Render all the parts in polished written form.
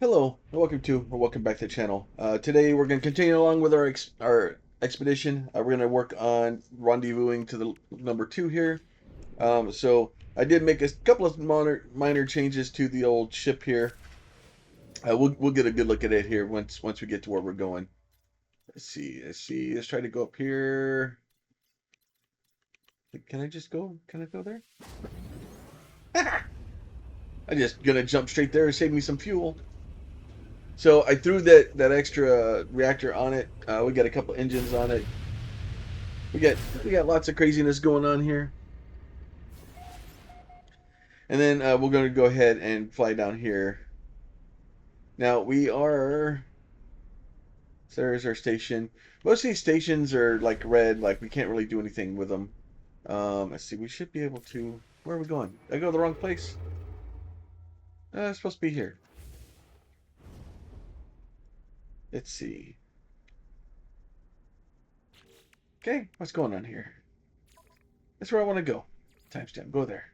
Hello, and welcome back to the channel. Today we're going to continue along with our expedition. We're going to work on rendezvousing to the number two here. So I did make a couple of minor changes to the old ship here. We'll get a good look at it here once we get to where we're going. Let's see. Let's try to go up here. Can I just go? Can I go there? I'm just gonna jump straight there and save me some fuel. So I threw that extra reactor on it. We got a couple engines on it. We got lots of craziness going on here. And then we're going to go ahead and fly down here. Now we are. So there's our station. Most of these stations are like red, like we can't really do anything with them. Let's see. We should be able to. Where are we going? Did I go to the wrong place? It's supposed to be here. Let's see. Okay, what's going on here? That's where I want to go. Timestamp. Go there.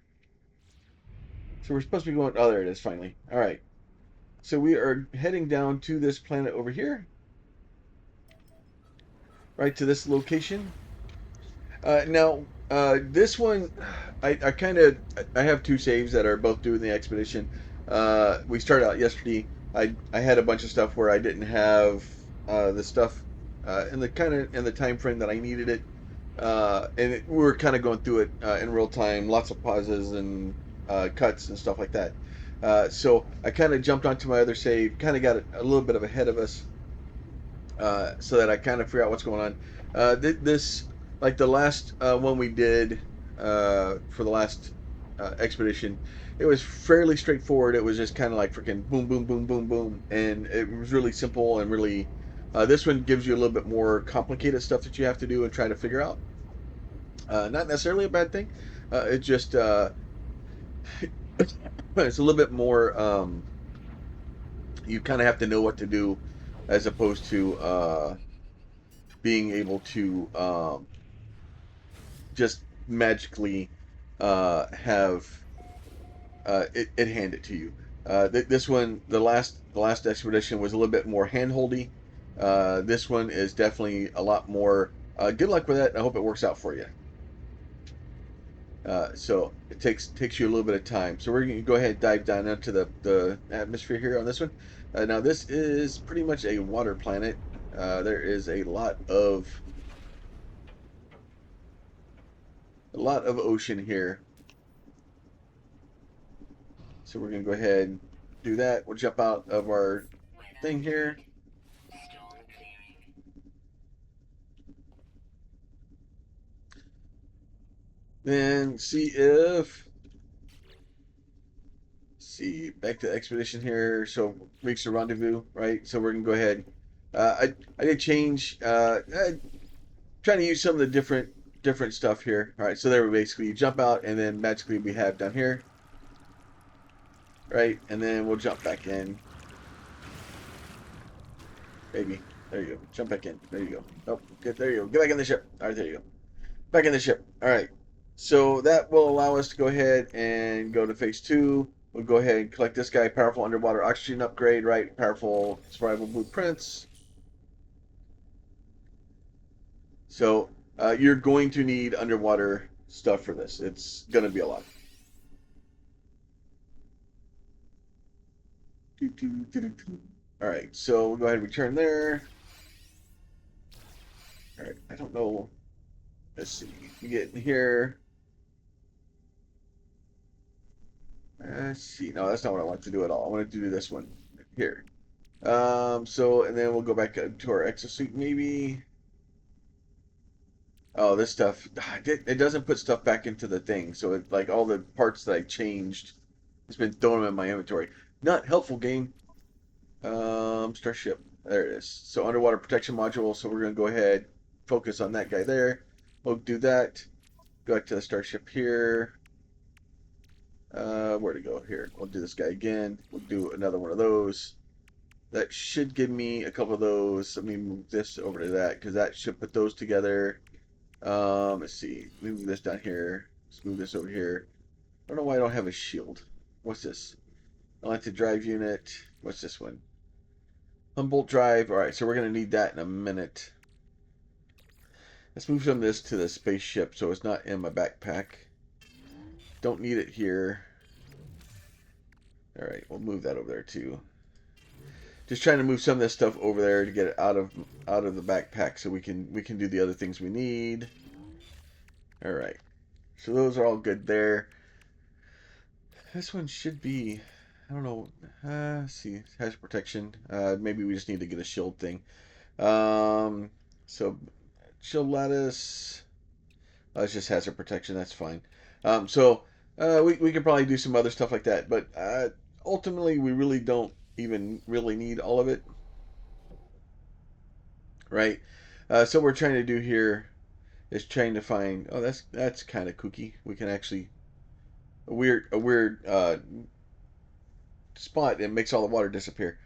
So we're supposed to be going. Oh, there it is. Finally. All right. So we are heading down to this planet over here. Right to this location. Now, this one, I have two saves that are both doing the expedition. We started out yesterday. I had a bunch of stuff where I didn't have the stuff in the time frame that I needed it, we were kind of going through it in real time, lots of pauses and cuts and stuff like that. So I kind of jumped onto my other save, kind of got a little bit of ahead of us, so that I kind of figure out what's going on. This, like the last one we did for the last expedition, it was fairly straightforward. It was just kind of like freaking boom, boom, boom, boom, boom, and it was really simple and really. This one gives you a little bit more complicated stuff that you have to do and try to figure out. Not necessarily a bad thing. It just it's a little bit more. You kind of have to know what to do, as opposed to being able to just magically have it hand it to you. This one, the last expedition was a little bit more handholdy. This one is definitely a lot more. Good luck with that. I hope it works out for you. So it takes you a little bit of time. So we're going to go ahead and dive down into the atmosphere here on this one. Now this is pretty much a water planet. There is a lot of ocean here. So we're going to go ahead and do that. We'll jump out of our thing here. Then see back to the expedition here. So reach the rendezvous, right? So we're gonna go ahead. I did change. Trying to use some of the different stuff here. All right. So there we basically jump out, and then magically we have down here, right? And then we'll jump back in. Maybe. There you go. Jump back in. There you go. Oh, good. There you go. Get back in the ship. All right. There you go. Back in the ship. All right. So that will allow us to go ahead and go to phase two. We'll go ahead and collect this guy, powerful underwater oxygen upgrade, right? Powerful survival blueprints. So you're going to need underwater stuff for this. It's going to be a lot. All right, so we'll go ahead and return there. All right, I don't know. Let's see. You get in here. Let's see. No, that's not what I want to do at all. I want to do this one here. So, and then we'll go back to our exosuit maybe. Oh, this stuff, it doesn't put stuff back into the thing. So, like all the parts that I changed, it's been throwing them in my inventory. Not helpful, game. Starship. There it is. So, underwater protection module. So, we're going to go ahead, focus on that guy there. We'll do that. Go back to the starship here. Where to go here? We'll do this guy again. We'll do another one of those. That should give me a couple of those. Let me move this over to that, because that should put those together. Let's see. Move this down here. Let's move this over here. I don't know why I don't have a shield. What's this? Electric drive unit. What's this one? Humboldt drive. All right, so we're going to need that in a minute. Let's move some of this to the spaceship so it's not in my backpack. Don't need it here. All right, we'll move that over there too. Just trying to move some of this stuff over there to get it out of the backpack so we can do the other things we need. All right, so those are all good there. This one should be, I don't know. Let's see, hazard protection. Maybe we just need to get a shield thing. So shield lattice. It's just hazard protection. That's fine. We could probably do some other stuff like that, but ultimately we really don't even really need all of it, right? So what we're trying to do here is trying to find. Oh, that's kind of kooky. We can actually a weird spot. It makes all the water disappear.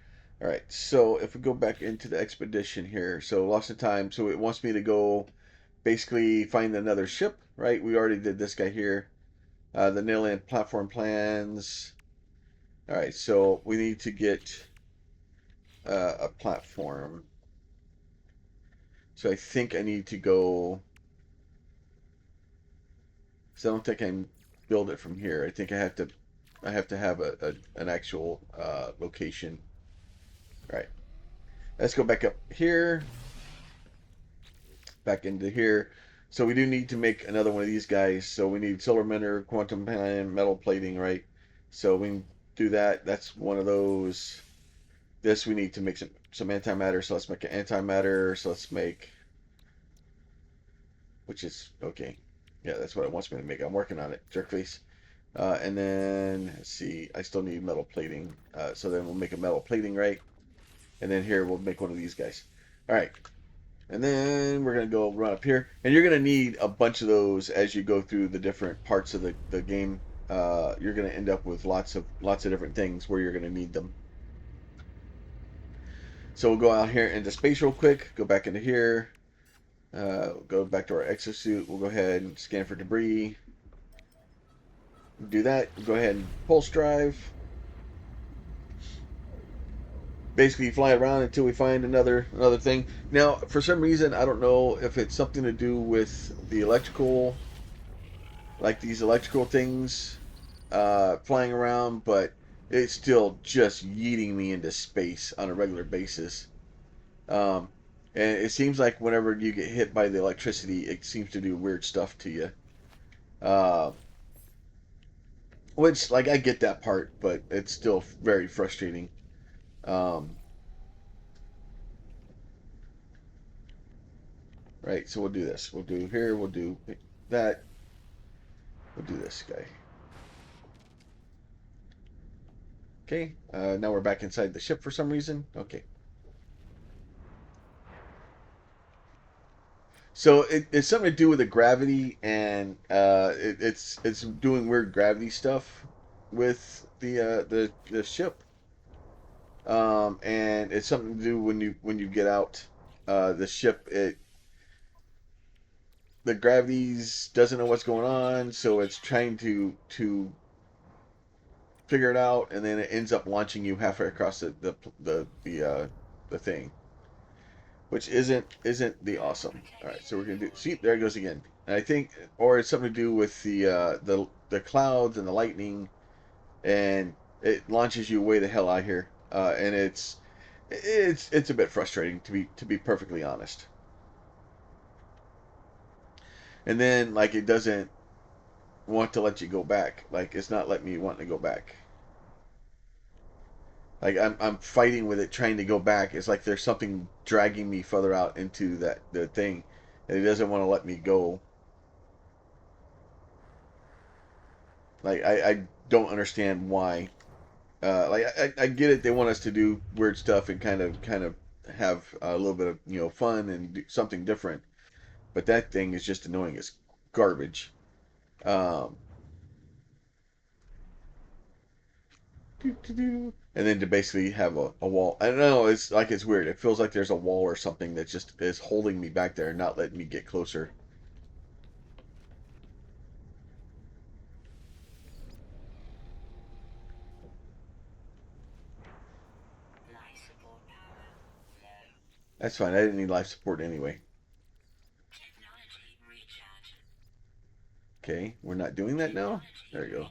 All right. So if we go back into the expedition here, so lost in time. So it wants me to go basically find another ship, right? We already did this guy here. The nail-in platform plans. All right, so we need to get a platform. So I think I need to go. So I don't think I can build it from here. I think I have to have an actual location. All right, let's go back up here, back into here. So we do need to make another one of these guys. So we need silver emitter, quantum pan, metal plating, right? So we can do that. That's one of those. This we need to make some antimatter. So let's make an antimatter. So let's make, which is okay. Yeah, that's what it wants me to make. I'm working on it. Jerkface. And then let's see. I still need metal plating. So then we'll make a metal plating, right? And then here we'll make one of these guys. All right. And then we're gonna go run up here, and you're gonna need a bunch of those as you go through the different parts of the game. You're gonna end up with lots of different things where you're gonna need them. So we'll go out here into space real quick. Go back into here. Go back to our exosuit. We'll go ahead and scan for debris. Do that. Go ahead and pulse drive. Basically fly around until we find another thing. Now, for some reason, I don't know if it's something to do with the electrical, like these electrical things flying around, but it's still just yeeting me into space on a regular basis. Um, and it seems like whenever you get hit by the electricity, it seems to do weird stuff to you. Uh, which, like, I get that part, but it's still very frustrating. Um, right, so we'll do this. We'll do here, we'll do that. We'll do this guy. Okay, now we're back inside the ship for some reason. Okay. So it's something to do with the gravity, and it's doing weird gravity stuff with the ship, and it's something to do when you get out the ship. The gravities doesn't know what's going on, so it's trying to figure it out, and then it ends up launching you halfway across the thing, which isn't the awesome. All right, so we're gonna do. See, there it goes again. And I think, or it's something to do with the clouds and the lightning, and it launches you way the hell out here. And it's a bit frustrating to be perfectly honest. And then like it doesn't want to let you go back. Like it's not letting me want to go back. Like I'm fighting with it, trying to go back. It's like there's something dragging me further out into the thing, and it doesn't want to let me go. Like I don't understand why. I get it. They want us to do weird stuff and kind of have a little bit of fun and do something different. But that thing is just annoying as garbage. Um, and then to basically have a wall. I don't know. It's like it's weird. It feels like there's a wall or something that just is holding me back there and not letting me get closer. That's fine. I didn't need life support anyway. Okay, we're not doing that now. There you go.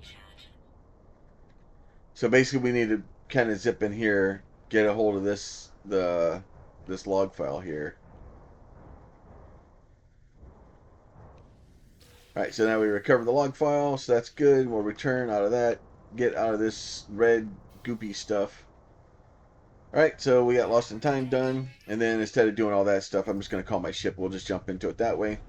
So basically, we need to kind of zip in here, get a hold of this log file here. All right, so now we recover the log file, so that's good. We'll return out of that, get out of this red goopy stuff. All right, so we got Lost in Time done, and then instead of doing all that stuff, I'm just going to call my ship. We'll just jump into it that way.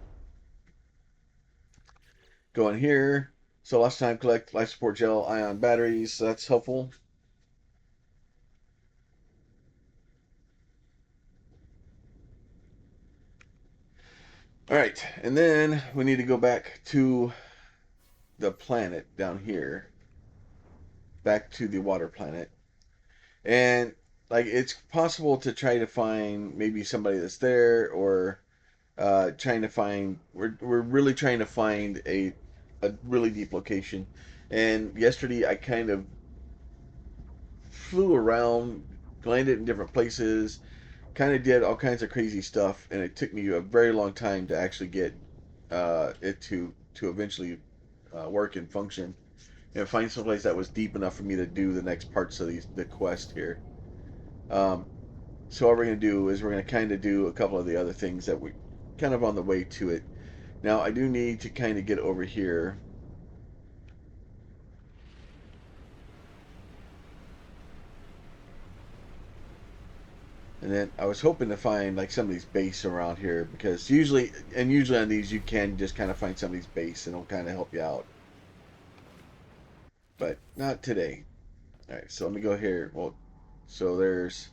Go in here. So Lost in Time, collect life support gel, ion batteries. So that's helpful. All right, and then we need to go back to the planet down here, back to the water planet, and like it's possible to try to find maybe somebody that's there, or trying to find. We're really trying to find a really deep location. And yesterday I kind of flew around, landed in different places, kind of did all kinds of crazy stuff, and it took me a very long time to actually get it to eventually work and function, and find someplace that was deep enough for me to do the next parts of the quest here. Um, so what we're going to do is we're going to kind of do a couple of the other things that we kind of on the way to it. Now I do need to kind of get over here. And then I was hoping to find like somebody's base around here, because usually on these you can just kind of find somebody's base and it'll kind of help you out. But not today. All right, so let me go here. Well, so there's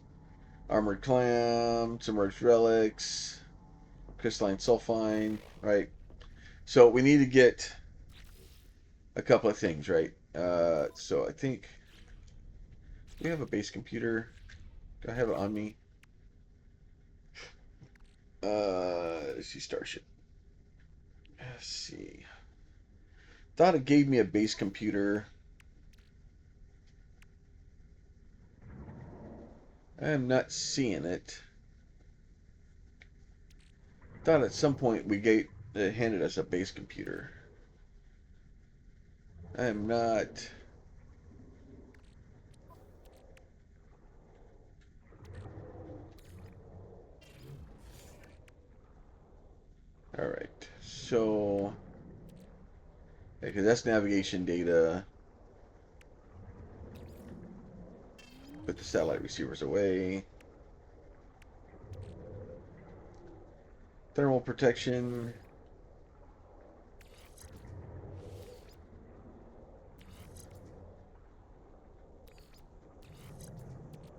armored clam, submerged relics, crystalline sulfine, right? So we need to get a couple of things, right? So I think we have a base computer. Do I have it on me? Let's see, Starship. Let's see. Thought it gave me a base computer. I am not seeing it. Thought at some point it handed us a base computer. I am not. All right. So, because that's navigation data. Put the satellite receivers away. Thermal protection.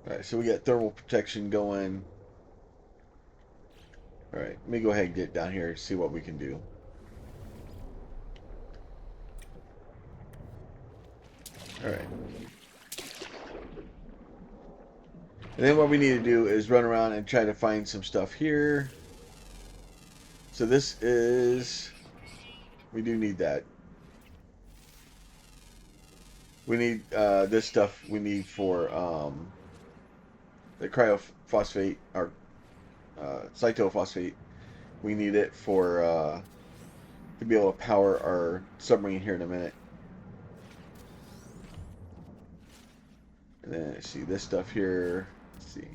All right, so we got thermal protection going. All right, let me go ahead and get down here and see what we can do. All right. And then what we need to do is run around and try to find some stuff here. So this is, we do need that. We need this stuff we need for the cryophosphate, or cytophosphate. We need it for to be able to power our submarine here in a minute. And then let's see this stuff here. Let's see.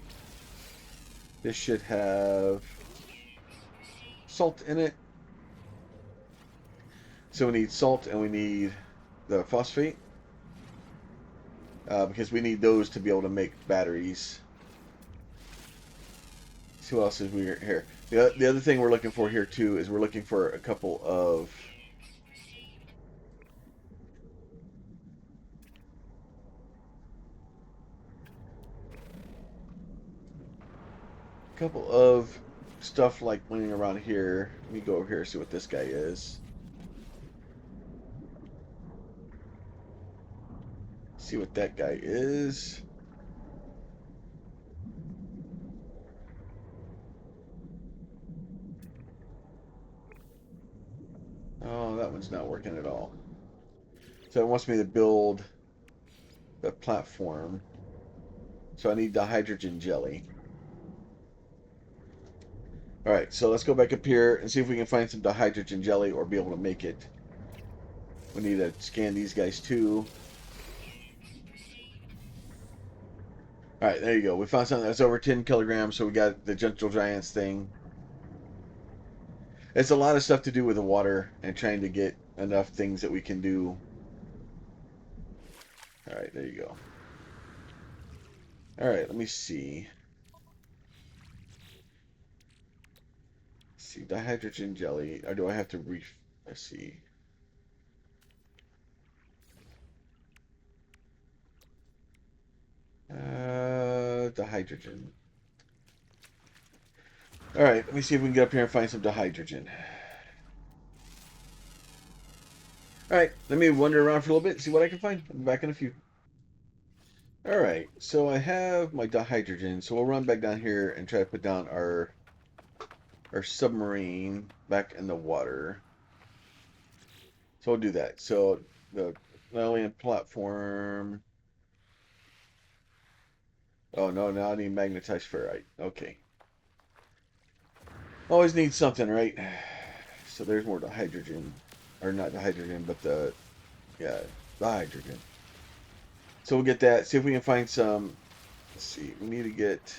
This should have salt in it. So we need salt and we need the phosphate. Because we need those to be able to make batteries. Let's see what else is we here. The other thing we're looking for here too is we're looking for a couple of stuff like laying around here. Let me go over here and see what this guy is. See what that guy is. Oh, that one's not working at all. So it wants me to build the platform. So I need the hydrogen jelly. All right, so let's go back up here and see if we can find some dihydrogen jelly or be able to make it. We need to scan these guys too. All right, there you go. We found something that's over 10 kilograms, so we got the gentle giants thing. It's a lot of stuff to do with the water and trying to get enough things that we can do. All right, there you go. All right, let me see. Let's see, dihydrogen jelly. Or do I have to let's see. Dihydrogen. All right, let me see if we can get up here and find some dihydrogen. All right, let me wander around for a little bit and see what I can find. I'll be back in a few. All right, so I have my dihydrogen, so we'll run back down here and try to put down our submarine back in the water. So we'll do that. So the alien platform. Oh no, now I need magnetized ferrite. Okay. Always need something, right? So there's more dihydrogen. Or not the hydrogen, but yeah, the hydrogen. So we'll get that. See if we can find some. Let's see. We need to get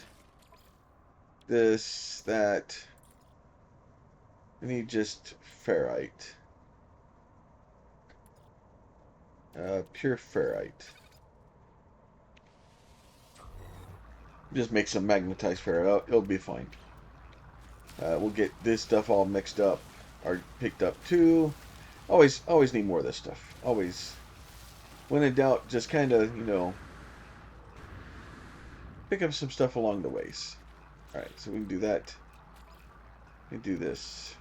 this, that. We need just ferrite. Pure ferrite. Just make some magnetized ferrite. It'll be fine. We'll get this stuff all mixed up or picked up too. Always need more of this stuff. Always. When in doubt, just kind of, pick up some stuff along the ways. All right, so we can do that. We can do this.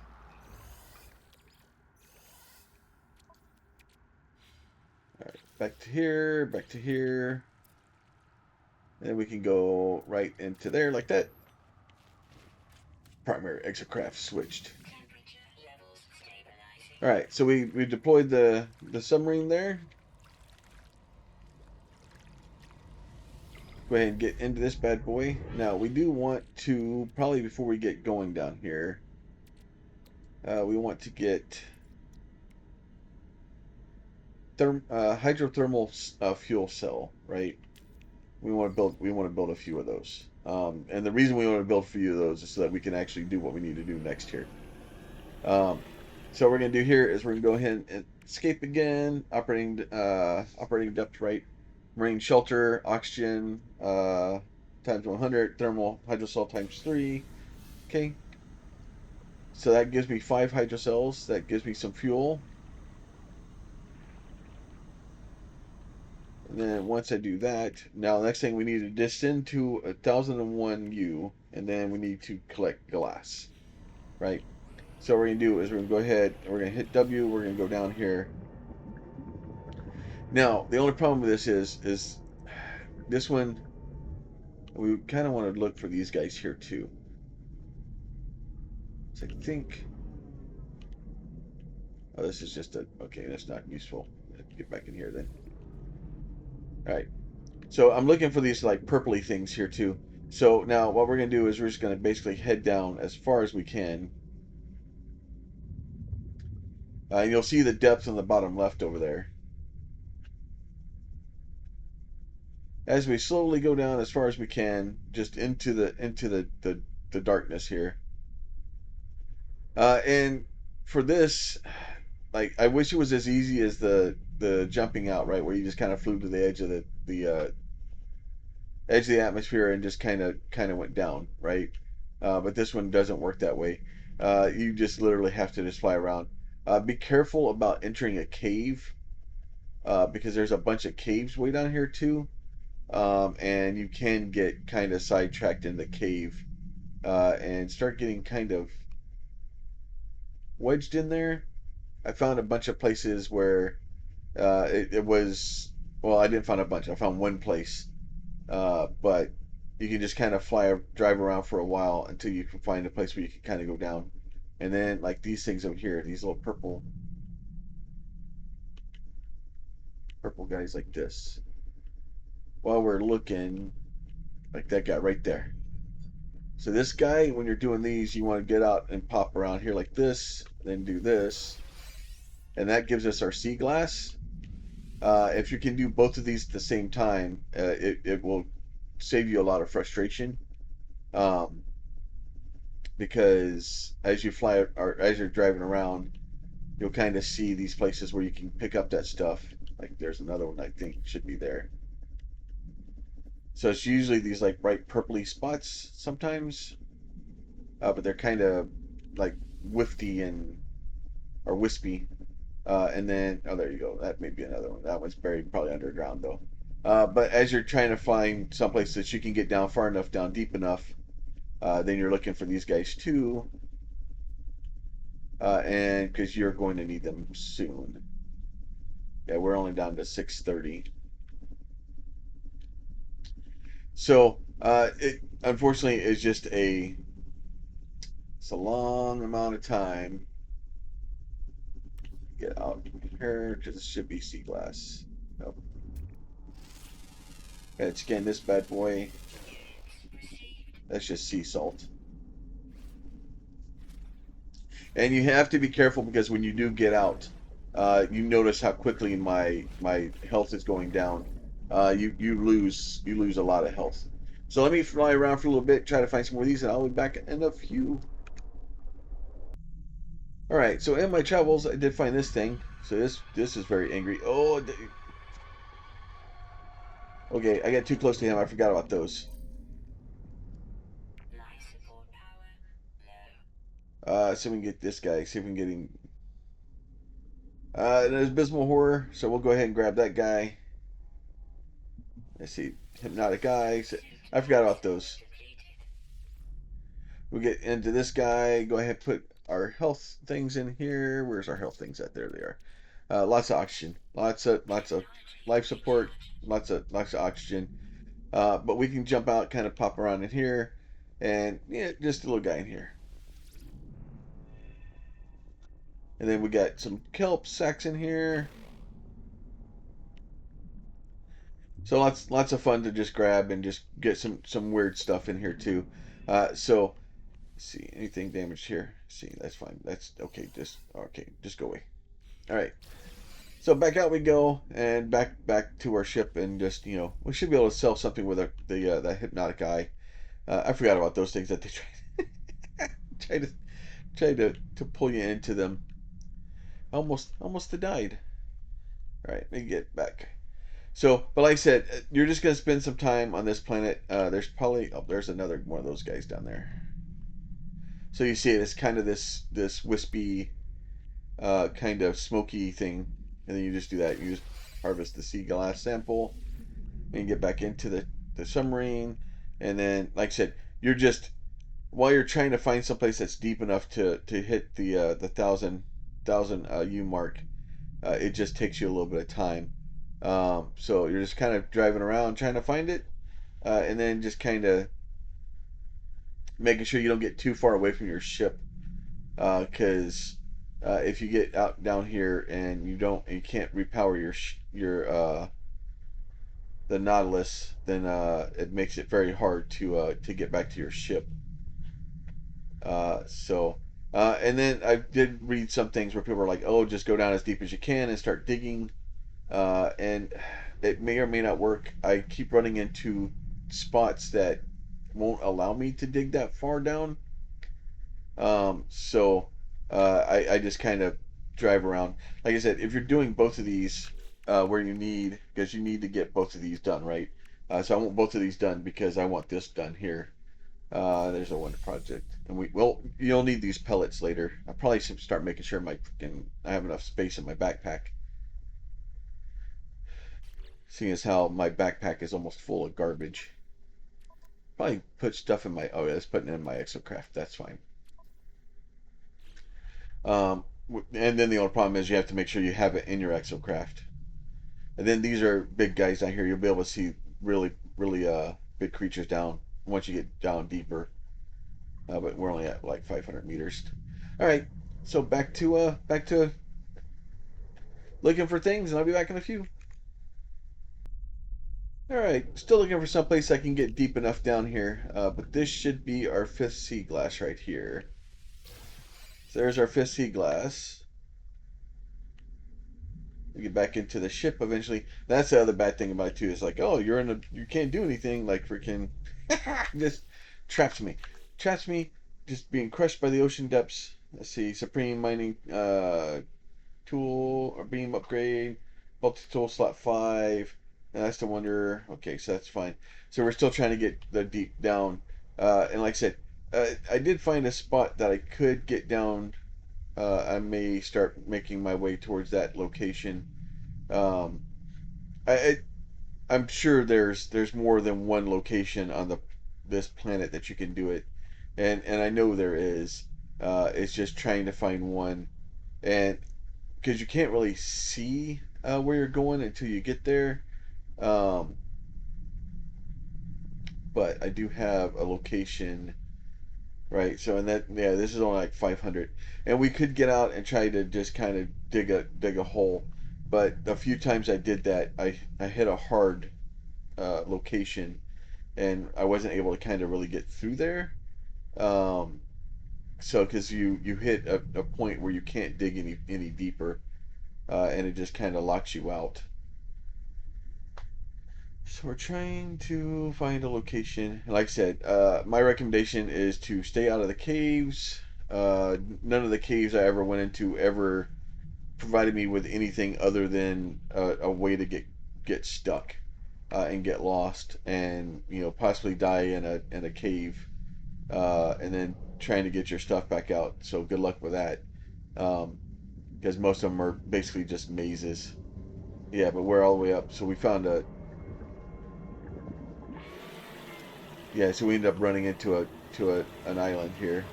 All right, back to here, back to here. And we can go right into there like that. Primary exocraft switched. All right, so we deployed the submarine there. Go ahead and get into this bad boy. Now we do want to probably before we get going down here, we want to get hydrothermal fuel cell, right? We want to build a few of those. And the reason we want to build a few of those is so that we can actually do what we need to do next here. So what we're gonna do here is we're gonna go ahead and escape again, operating depth right, marine shelter, oxygen times 100, thermal hydrocell times 3. Okay, so that gives me 5 hydrocells. That gives me some fuel. And then once I do that, now the next thing we need to descend to 1001 U, and then we need to collect glass, right? So what we're gonna do is we're gonna go ahead and we're gonna hit W. We're gonna go down here. Now the only problem with this is this one. We kind of want to look for these guys here too. So I think. Oh, this is just a okay. That's not useful. Get back in here then. All right. So I'm looking for these like purpley things here too. So now what we're gonna do is we're just gonna basically head down as far as we can. You'll see the depth on the bottom left over there. As we slowly go down as far as we can, just into the darkness here. And for this, like I wish it was as easy as the jumping out, right, where you just kind of flew to the edge of the edge of the atmosphere and just kind of went down, right? But this one doesn't work that way. You just literally have to just fly around. Be careful about entering a cave because there's a bunch of caves way down here too, and you can get kind of sidetracked in the cave and start getting kind of wedged in there. I found a bunch of places where it was well, I didn't find a bunch. I found one place, but you can just kind of drive around for a while until you can find a place where you can kind of go down, and then like these things over here, these little purple guys like this. While we're looking, like that guy right there. So this guy, when you're doing these, you want to get out and pop around here like this, then do this, and that gives us our sea glass. If you can do both of these at the same time, it will save you a lot of frustration. Um, because as you fly or as you're driving around, you'll kind of see these places where you can pick up that stuff. Like there's another one I think should be there. So it's usually these like bright purpley spots sometimes, but they're kind of like wifty and or wispy. And then oh, there you go. That may be another one. That one's buried probably underground though. But as you're trying to find someplace that you can get down far enough, down deep enough, then you're looking for these guys too, and because you're going to need them soon. Yeah, we're only down to 630. So it unfortunately is just it's a long amount of time. Get out here because it should be sea glass. Nope. Gotta scan this bad boy. That's just sea salt. And you have to be careful because when you do get out, you notice how quickly my health is going down. You lose a lot of health. So let me fly around for a little bit, try to find some more of these, and I'll be back in a few. All right. So in my travels, I did find this thing. So this is very angry. Oh, okay. I got too close to him. I forgot about those. So we can get this guy. See if we can get him. There's abysmal horror. So we'll go ahead and grab that guy. Let's see, hypnotic eyes. I forgot about those. We'll get into this guy. Go ahead and put our health things in here. Where's our health things at? There they are. Lots of oxygen. Lots of life support. Lots of oxygen. But we can jump out, kind of pop around in here, and yeah, just a little guy in here. And then we got some kelp sacks in here. So lots of fun to just grab and just get some weird stuff in here too. So let's see, anything damaged here? Let's see, that's fine. That's okay. Just go away. All right. So back out we go, and back to our ship, and just we should be able to sell something with the hypnotic eye. I forgot about those things that they try to try to pull you into them. Almost died. All right, let me get back. So, but like I said, you're just gonna spend some time on this planet. There's probably there's another one of those guys down there. So you see it, it's kind of this wispy, kind of smoky thing, and then you just do that. You just harvest the sea glass sample, and get back into the submarine, and then like I said, you're just while you're trying to find someplace that's deep enough to hit the thousand U mark, it just takes you a little bit of time. So you're just kind of driving around trying to find it, and then just kind of making sure you don't get too far away from your ship, because if you get out down here and you can't repower your the Nautilus, then it makes it very hard to get back to your ship. So and then I did read some things where people are like, "Oh, just go down as deep as you can and start digging," and it may or may not work. I keep running into spots that won't allow me to dig that far down. So I just kind of drive around. Like I said, if you're doing both of these, where because you need to get both of these done, right? So I want both of these done because I want this done here. There's a one project, and you'll need these pellets later. I probably should start making sure I have enough space in my backpack. Seeing as how my backpack is almost full of garbage. Probably put stuff in my. Oh, yeah, it's putting it in my exocraft. That's fine. And then the only problem is you have to make sure you have it in your exocraft. And then these are big guys down here. You'll be able to see really big creatures down once you get down deeper. But we're only at like 500 meters. All right, so back to looking for things, and I'll be back in a few. All right, still looking for someplace I can get deep enough down here, but this should be our fifth sea glass right here. So there's our fifth sea glass. We get back into the ship eventually. That's the other bad thing about it too. Is like, oh, you can't do anything. Like freaking, just traps me, traps me, just being crushed by the ocean depths. Let's see, supreme mining tool or beam upgrade, multi tool slot 5. And that's the wonder. Okay, so that's fine. So we're still trying to get the deep down. And like I said, I did find a spot that I could get down. I may start making my way towards that location. Um, I I'm sure there's more than one location on this planet that you can do it, and I know there is. It's just trying to find one, and because you can't really see where you're going until you get there. Um, but I do have a location, right? So and that yeah, this is only like 500, and we could get out and try to just kind of dig a hole. But a few times I did that, I hit a hard location, and I wasn't able to kind of really get through there. Um, so because you hit a point where you can't dig any deeper, and it just kind of locks you out. So we're trying to find a location. Like I said, my recommendation is to stay out of the caves. None of the caves I ever went into ever provided me with anything other than a way to get stuck and get lost, and possibly die in a cave, and then trying to get your stuff back out. So good luck with that, because most of them are basically just mazes. Yeah, but we're all the way up. So we found a yeah. So we ended up running into an island here.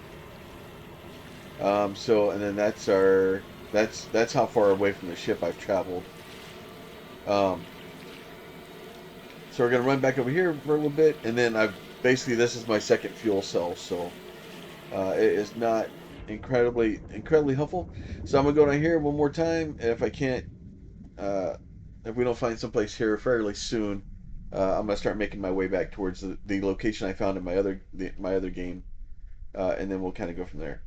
So and then that's how far away from the ship I've traveled. Um, so we're gonna run back over here for a little bit, and then I've basically this is my second fuel cell, so it is not incredibly helpful. So I'm gonna go down here one more time, and if I can't, uh, if we don't find someplace here fairly soon, I'm gonna start making my way back towards the location I found in my other game, and then we'll kind of go from there.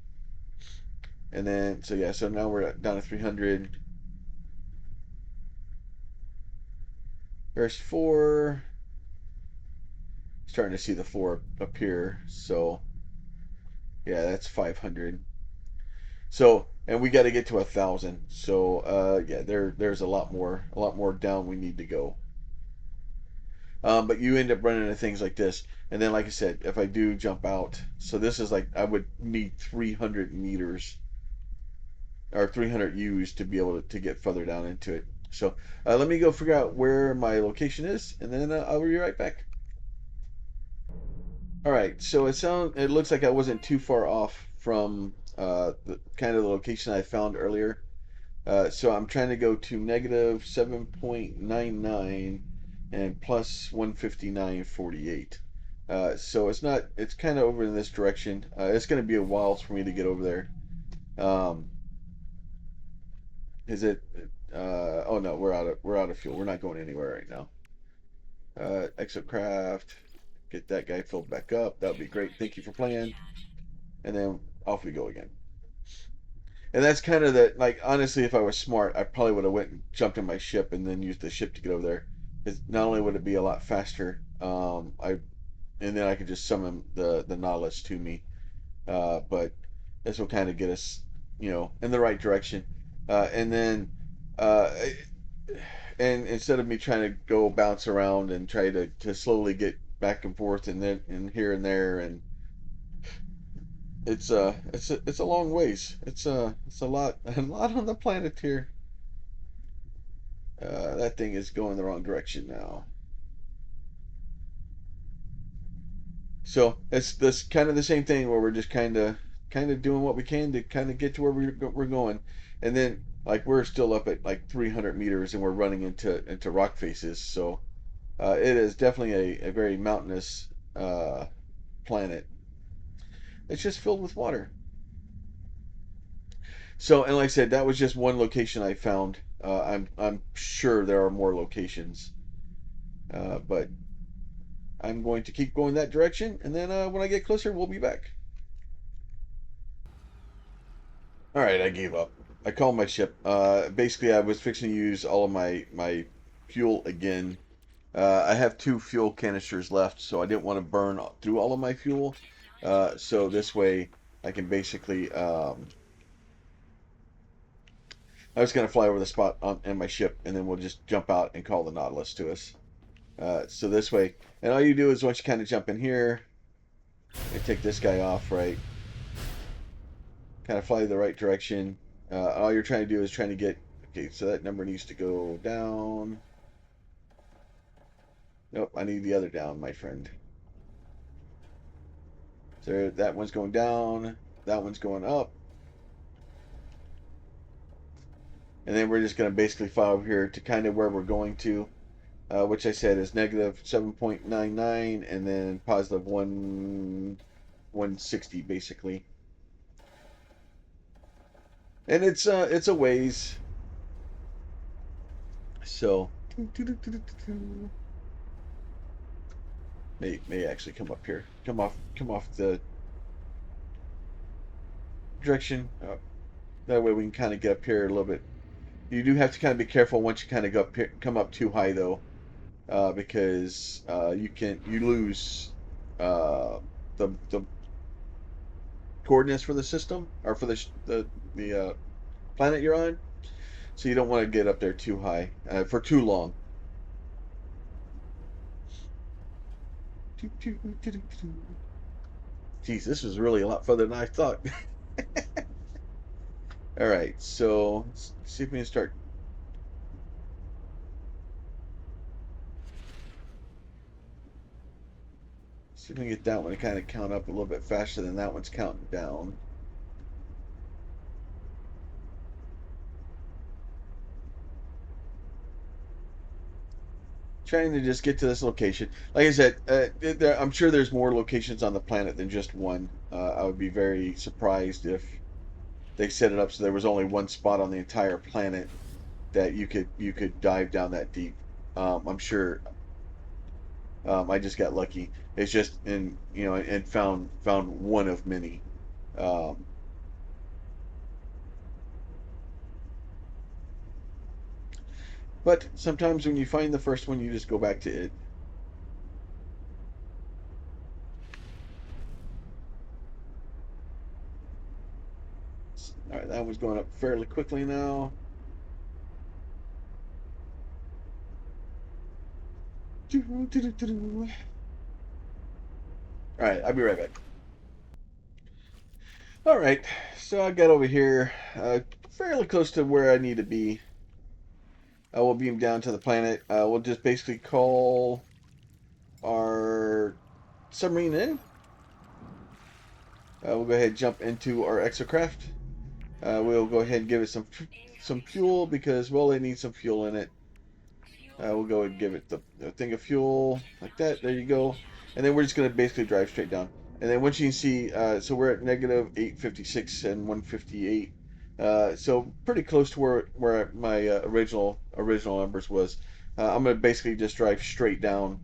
And then so yeah, so now we're down to 300. There's 4. Starting to see the 4 appear. So yeah, that's 500. So and we got to get to 1,000. So yeah, there's a lot more down we need to go. But you end up running into things like this, and then like I said, if I do jump out, so this is like I would need 300 meters or 300 U's to be able to get further down into it. So let me go figure out where my location is, and then I'll be right back. All right, so it looks like I wasn't too far off from the kind of the location I found earlier. So I'm trying to go to negative 7.99 and plus 159.48. So it's kind of over in this direction. It's going to be a while for me to get over there. Um, is it? Oh no, we're out of fuel. We're not going anywhere right now. Exocraft, get that guy filled back up. That would be great. Thank you for playing. And then off we go again. And that's kind of the like honestly, if I was smart, I probably would have went and jumped in my ship and then used the ship to get over there. Because not only would it be a lot faster, and then I could just summon the knowledge to me. But this will kind of get us, in the right direction. And then, uh, and instead of me trying to go bounce around and try to slowly get back and forth and then and here and there, and it's a long ways. It's a lot on the planet here. That thing is going the wrong direction now. So it's this kind of the same thing where we're just kind of doing what we can to kind of get to where we're going, and then like we're still up at like 300 meters and we're running into rock faces. So it is definitely a very mountainous planet. It's just filled with water. So and like I said, that was just one location I found. I'm sure there are more locations. But I'm going to keep going that direction, and then when I get closer, we'll be back. All right, I gave up. I called my ship. Basically, I was fixing to use all of my fuel again. I have two fuel canisters left, so I didn't want to burn through all of my fuel. So this way, I can basically. I was gonna fly over the spot in my ship, and then we'll just jump out and call the Nautilus to us. So this way, and all you do is once you kind of jump in here, and take this guy off, right? Kind of fly the right direction. All you're trying to do is trying to get. Okay, so that number needs to go down. Nope, I need the other down, my friend. So that one's going down. That one's going up. And then we're just going to basically fly over here to kind of where we're going to, which I said is negative 7.99 and then positive 160 basically. And it's a ways. So may actually come up here. Come off the direction. That way we can kind of get up here a little bit. You do have to kind of be careful once you kind of go up here, come up too high though, because you lose the coordinates for the system or for the planet you're on. So you don't want to get up there too high for too long. Geez, this was really a lot further than I thought. All right, so let's see if we can start. See if we can get that one to kind of count up a little bit faster than that one's counting down. Trying to just get to this location. Like I said, I'm sure there's more locations on the planet than just one. I would be very surprised if they set it up so there was only one spot on the entire planet that you could dive down that deep. I'm sure. I just got lucky. It's just and found one of many. Um, but sometimes when you find the first one, you just go back to it. All right, that one's going up fairly quickly now. All right, I'll be right back. All right, so I got over here, fairly close to where I need to be. I will beam down to the planet. We'll just basically call our submarine in. We'll go ahead and jump into our exocraft. We'll go ahead and give it some fuel because, well, it needs some fuel in it. We'll go and give it the thing of fuel like that. There you go. And then we're just going to basically drive straight down. And then once you can see, so we're at negative 856 and 158. So pretty close to where my original numbers was. I'm going to basically just drive straight down.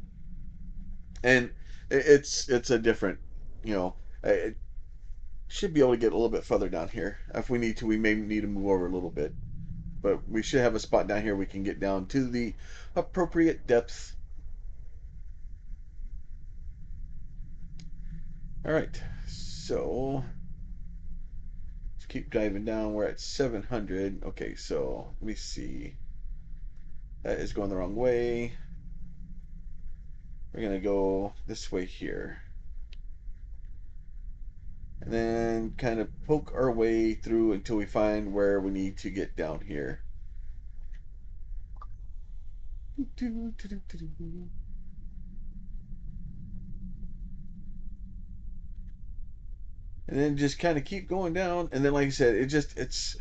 And it's a different, you know, it should be able to get a little bit further down here. If we need to, we may need to move over a little bit. But we should have a spot down here we can get down to the appropriate depth. All right, so let's keep diving down. We're at 700. Okay, so let me see. That is going the wrong way. We're gonna go this way here. And then kind of poke our way through until we find where we need to get down here. And then just kind of keep going down. And then, like I said, it's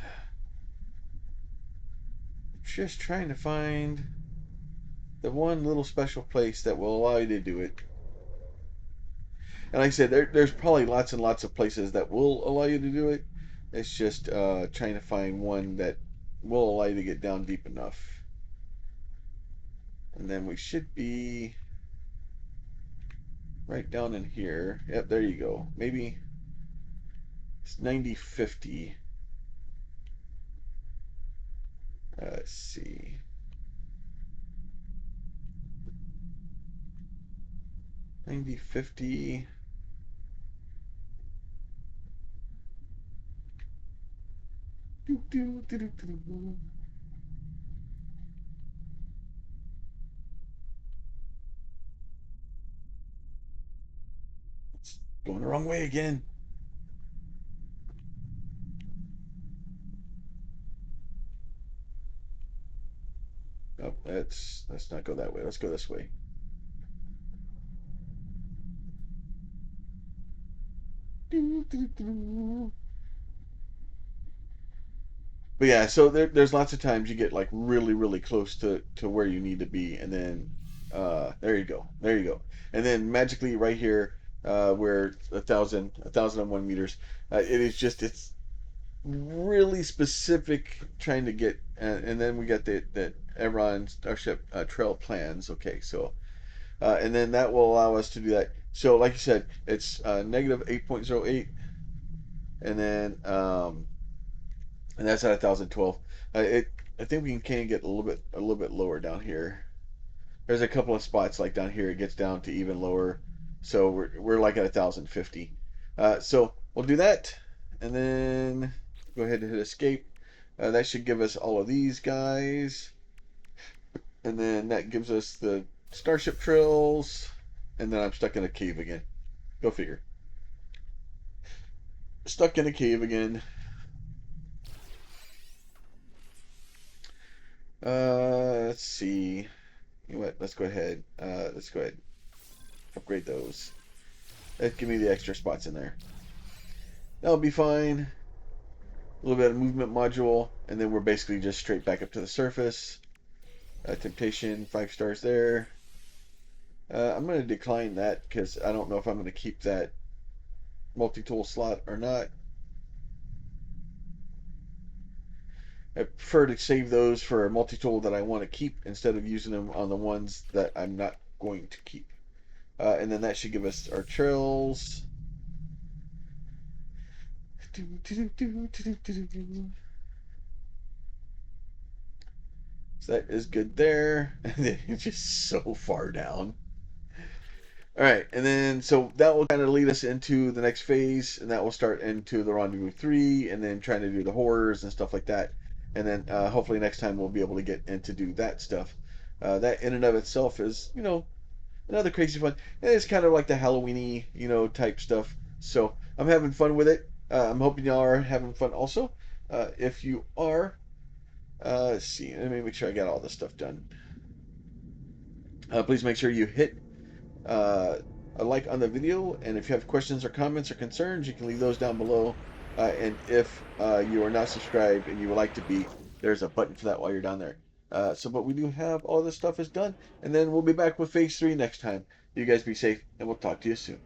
just trying to find the one little special place that will allow you to do it. And like I said, there's probably lots and lots of places that will allow you to do it. It's just trying to find one that will allow you to get down deep enough. And then we should be right down in here. Yep, there you go. Maybe it's 9050. Let's see. 9050. It's going the wrong way again. Oh, let's not go that way. Let's go this way. But yeah, so there's lots of times you get like really, really close to where you need to be, and then there you go, there you go, and then magically right here, where 1,001 meters, it is just it's really specific trying to get, and then we got the Evron Starship trail plans. Okay, so and then that will allow us to do that. So like you said, it's negative 8.08, and then and that's at 1,012. It I think we can get a little bit lower down here. There's a couple of spots like down here it gets down to even lower, so we're like at 1,050. So we'll do that, and then go ahead and hit escape. That should give us all of these guys, and then that gives us the starship trails, and then I'm stuck in a cave again. Go figure. Stuck in a cave again. Let's see. You know what? Let's go ahead. Let's go ahead. Upgrade those. Give me the extra spots in there. That'll be fine. A little bit of movement module, and then we're basically just straight back up to the surface. Temptation, 5 stars there. I'm going to decline that because I don't know if I'm going to keep that multi-tool slot or not. I prefer to save those for a multi-tool that I want to keep instead of using them on the ones that I'm not going to keep. And then that should give us our trails. So that is good there. And then it's just so far down. All right, and then so that will kind of lead us into the next phase, and that will start into the Rendezvous 3, and then trying to do the horrors and stuff like that. And then hopefully next time we'll be able to get in to do that stuff. That in and of itself is, another crazy fun. And it's kind of like the Halloweeny, type stuff. So I'm having fun with it. I'm hoping y'all are having fun also. If you are, let's see. Let me make sure I got all this stuff done. Please make sure you hit a like on the video, and if you have questions or comments or concerns, you can leave those down below. And if you are not subscribed and you would like to be, there's a button for that while you're down there. But we do have all this stuff is done, and then we'll be back with phase 3 next time. You guys be safe, and we'll talk to you soon.